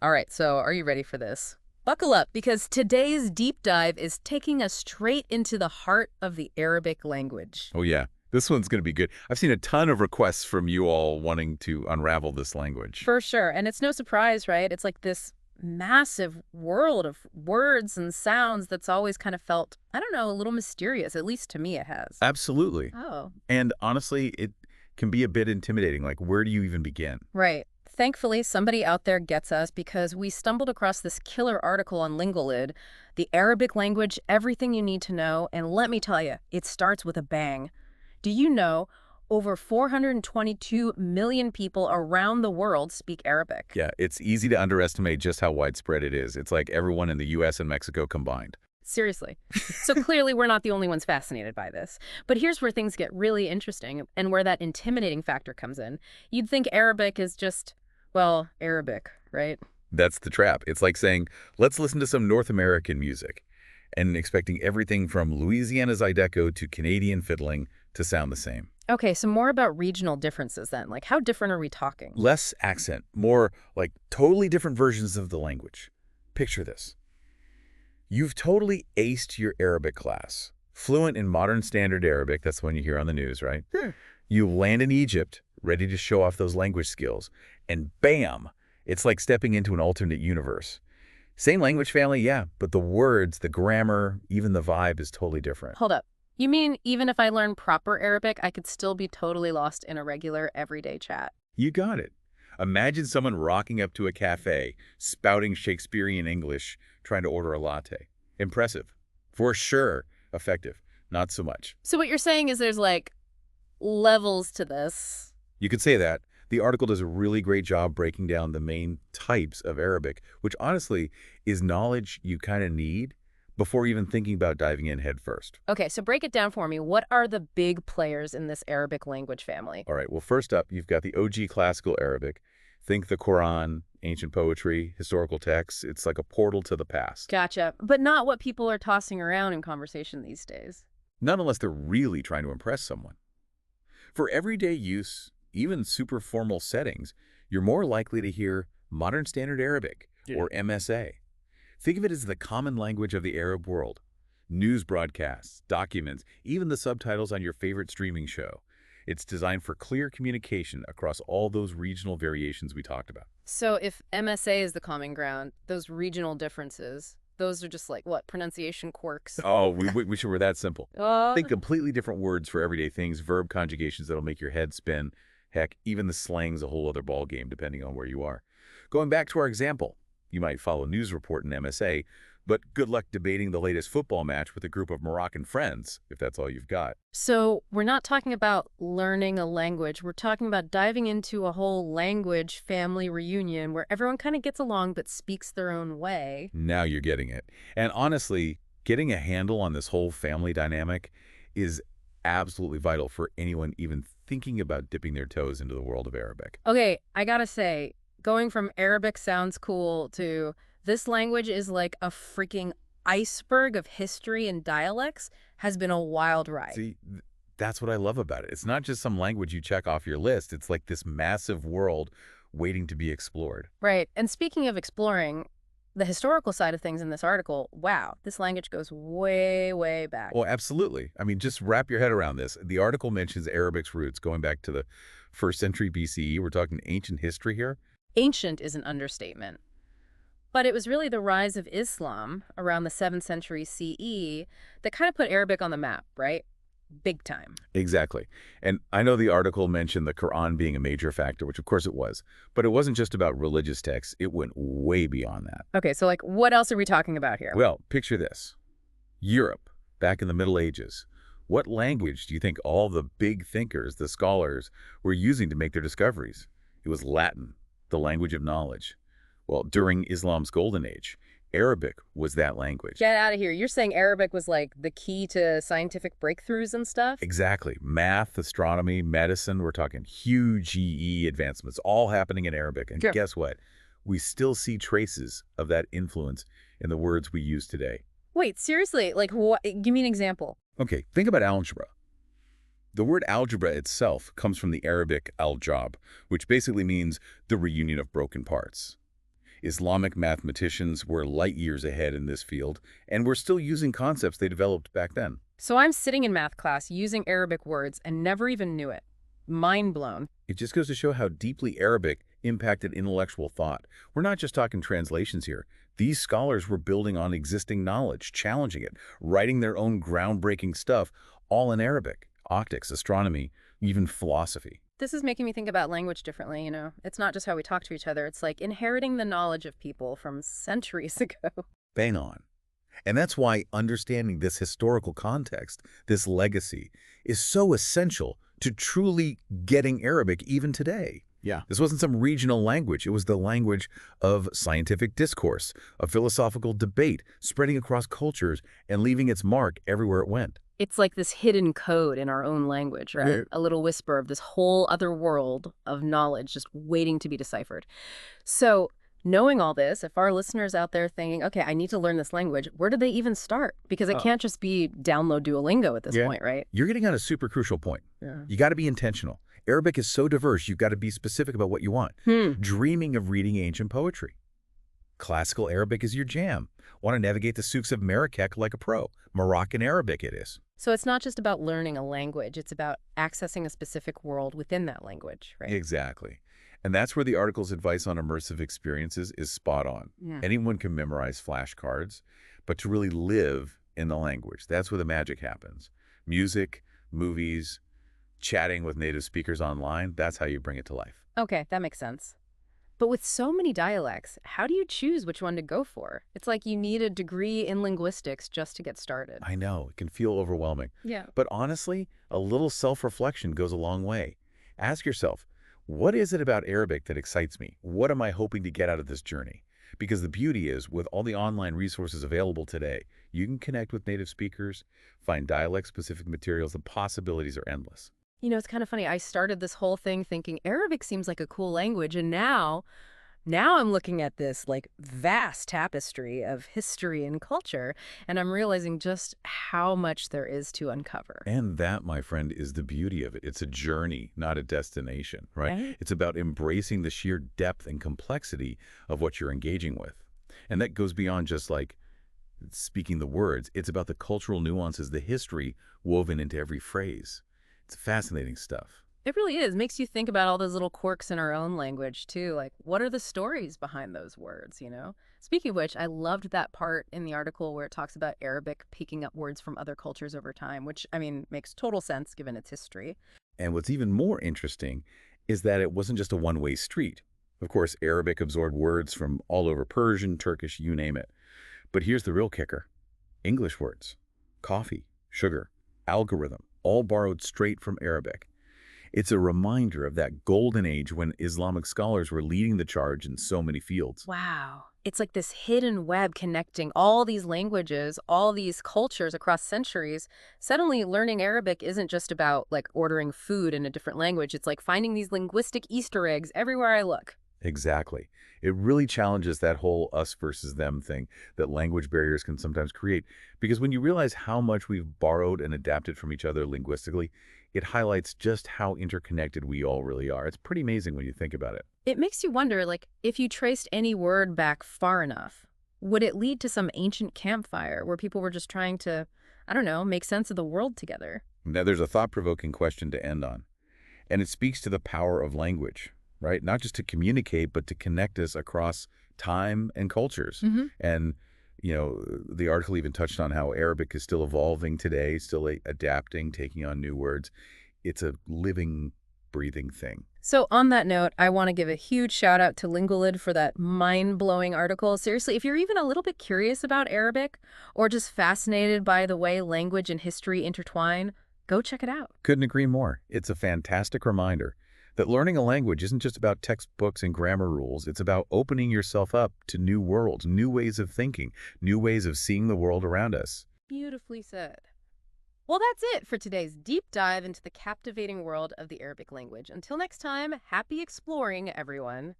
All right, so are you ready for this? Buckle up, because today's deep dive is taking us straight into the heart of the Arabic language. Oh, yeah. This one's going to be good. I've seen a ton of requests from you all wanting to unravel this language. For sure, and it's no surprise, right? It's like this massive world of words and sounds that's always kind of felt, I don't know, a little mysterious. At least to me it has. Absolutely. Oh. And honestly, it can be a bit intimidating. Like, where do you even begin? Right. Thankfully, somebody out there gets us because we stumbled across this killer article on Oualid, the Arabic language, everything you need to know, and let me tell you, it starts with a bang. Do you know over 422 million people around the world speak Arabic? Yeah, it's easy to underestimate just how widespread it is. It's like everyone in the U.S. and Mexico combined. Seriously. So clearly we're not the only ones fascinated by this. But here's where things get really interesting and where that intimidating factor comes in. You'd think Arabic is just, well, Arabic, right? That's the trap. It's like saying, let's listen to some North American music, and expecting everything from Louisiana Zydeco to Canadian fiddling to sound the same. Okay, so more about regional differences then. Like, how different are we talking? Less accent, more like totally different versions of the language. Picture this. You've totally aced your Arabic class. Fluent in modern standard Arabic, that's the one you hear on the news, right? Hmm. You land in Egypt, ready to show off those language skills, and bam! It's like stepping into an alternate universe. Same language family, yeah, but the words, the grammar, even the vibe is totally different. Hold up. You mean even if I learn proper Arabic, I could still be totally lost in a regular, everyday chat? You got it. Imagine someone rocking up to a cafe, spouting Shakespearean English, trying to order a latte. Impressive. For sure. Effective. Not so much. So what you're saying is there's, like, levels to this. You could say that. The article does a really great job breaking down the main types of Arabic, which honestly is knowledge you kind of need before even thinking about diving in head first. Okay, so break it down for me. What are the big players in this Arabic language family? All right, well, first up, you've got the OG classical Arabic. Think the Quran, ancient poetry, historical texts. It's like a portal to the past. Gotcha. But not what people are tossing around in conversation these days. Not unless they're really trying to impress someone. For everyday use, even super formal settings, you're more likely to hear Modern Standard Arabic, or MSA. Think of it as the common language of the Arab world. News broadcasts, documents, even the subtitles on your favorite streaming show. It's designed for clear communication across all those regional variations we talked about. So if MSA is the common ground, those regional differences, those are just like, what, pronunciation quirks? Oh, we wish it were that simple. Uh, Think completely different words for everyday things, verb conjugations that'll make your head spin. Heck, even the slang's a whole other ballgame depending on where you are. Going back to our example, you might follow a news report in MSA, but good luck debating the latest football match with a group of Moroccan friends, if that's all you've got. so we're not talking about learning a language. We're talking about diving into a whole language family reunion where everyone kind of gets along but speaks their own way. Now you're getting it. And honestly, getting a handle on this whole family dynamic is absolutely vital for anyone even thinking about dipping their toes into the world of Arabic. Okay, I gotta say, going from Arabic sounds cool to this language is like a freaking iceberg of history and dialects has been a wild ride. See, that's what I love about it. It's not just some language you check off your list. It's like this massive world waiting to be explored. Right. And speaking of exploring the historical side of things in this article, wow, this language goes way, way back. Oh, absolutely. I mean, just wrap your head around this. The article mentions Arabic's roots going back to the 1st century BCE. We're talking ancient history here. Ancient is an understatement. But it was really the rise of Islam around the 7th century CE that kind of put Arabic on the map, right? Big time. Exactly. And I know the article mentioned the Quran being a major factor, which of course it was. But it wasn't just about religious texts. It went way beyond that. Okay, so like what else are we talking about here? Well, picture this. Europe, back in the Middle Ages. What language do you think all the big thinkers, the scholars, were using to make their discoveries? It was Latin, the language of knowledge. Well, during Islam's golden age, Arabic was that language. Get out of here. You're saying Arabic was like the key to scientific breakthroughs and stuff? Exactly. Math, astronomy, medicine, we're talking huge GE advancements, all happening in Arabic. And Sure. guess what? We still see traces of that influence in the words we use today. Wait, seriously? Like, what? Give me an example. Okay, think about algebra. The word algebra itself comes from the Arabic al-jab, which basically means the reunion of broken parts. Islamic mathematicians were light years ahead in this field, and we're still using concepts they developed back then. So I'm sitting in math class using Arabic words and never even knew it. Mind blown. It just goes to show how deeply Arabic impacted intellectual thought. We're not just talking translations here. These scholars were building on existing knowledge, challenging it, writing their own groundbreaking stuff, all in Arabic. Optics, astronomy, even philosophy. This is making me think about language differently, you know. It's not just how we talk to each other. It's like inheriting the knowledge of people from centuries ago. Bang on. And that's why understanding this historical context, this legacy, is so essential to truly getting Arabic even today. Yeah. This wasn't some regional language. It was the language of scientific discourse, of philosophical debate, spreading across cultures and leaving its mark everywhere it went. It's like this hidden code in our own language, right? Yeah. A little whisper of this whole other world of knowledge just waiting to be deciphered. So, knowing all this, if our listeners out there thinking, okay, I need to learn this language, where do they even start? Because it can't just be download Duolingo at this point, right? You're getting on a super crucial point. Yeah. You got to be intentional. Arabic is so diverse, you've got to be specific about what you want. Dreaming of reading ancient poetry. Classical Arabic is your jam. Want to navigate the souks of Marrakech like a pro. Moroccan Arabic it is. So it's not just about learning a language, it's about accessing a specific world within that language, right? Exactly. And that's where the article's advice on immersive experiences is spot on. Yeah. Anyone can memorize flashcards, but to really live in the language, that's where the magic happens. Music, movies, chatting with native speakers online, that's how you bring it to life. Okay, that makes sense. But with so many dialects, how do you choose which one to go for? It's like you need a degree in linguistics just to get started. I know, it can feel overwhelming. Yeah. But honestly, a little self-reflection goes a long way. Ask yourself, what is it about Arabic that excites me? What am I hoping to get out of this journey? Because the beauty is, with all the online resources available today, you can connect with native speakers, find dialect-specific materials. The possibilities are endless. You know, it's kind of funny. I started this whole thing thinking Arabic seems like a cool language, and now I'm looking at this like vast tapestry of history and culture, and I'm realizing just how much there is to uncover. And that, my friend, is the beauty of it. It's a journey, not a destination, right? Right. It's about embracing the sheer depth and complexity of what you're engaging with. And that goes beyond just like speaking the words. It's about the cultural nuances, the history woven into every phrase. It's fascinating stuff. It really is. Makes you think about all those little quirks in our own language, too. Like, what are the stories behind those words, you know? Speaking of which, I loved that part in the article where it talks about Arabic picking up words from other cultures over time, which, I mean, makes total sense given its history. And what's even more interesting is that it wasn't just a one-way street. Of course, Arabic absorbed words from all over Persian, Turkish, you name it. But here's the real kicker. English words, coffee, sugar, algorithm, all borrowed straight from Arabic. It's a reminder of that golden age when Islamic scholars were leading the charge in so many fields. Wow. It's like this hidden web connecting all these languages, all these cultures across centuries. Suddenly, learning Arabic isn't just about like ordering food in a different language. It's like finding these linguistic Easter eggs everywhere I look. Exactly. It really challenges that whole us versus them thing that language barriers can sometimes create. Because when you realize how much we've borrowed and adapted from each other linguistically, it highlights just how interconnected we all really are. It's pretty amazing when you think about it. It makes you wonder, like, if you traced any word back far enough, would it lead to some ancient campfire where people were just trying to, I don't know, make sense of the world together? Now, there's a thought-provoking question to end on, and it speaks to the power of language, right? Not just to communicate, but to connect us across time and cultures. And, you know, the article even touched on how Arabic is still evolving today, still adapting, taking on new words. It's a living, breathing thing. So on that note, I want to give a huge shout out to Oualid for that mind-blowing article. Seriously, if you're even a little bit curious about Arabic or just fascinated by the way language and history intertwine, go check it out. Couldn't agree more. It's a fantastic reminder that learning a language isn't just about textbooks and grammar rules. It's about opening yourself up to new worlds, new ways of thinking, new ways of seeing the world around us. Beautifully said. Well, that's it for today's deep dive into the captivating world of the Arabic language. Until next time, happy exploring, everyone.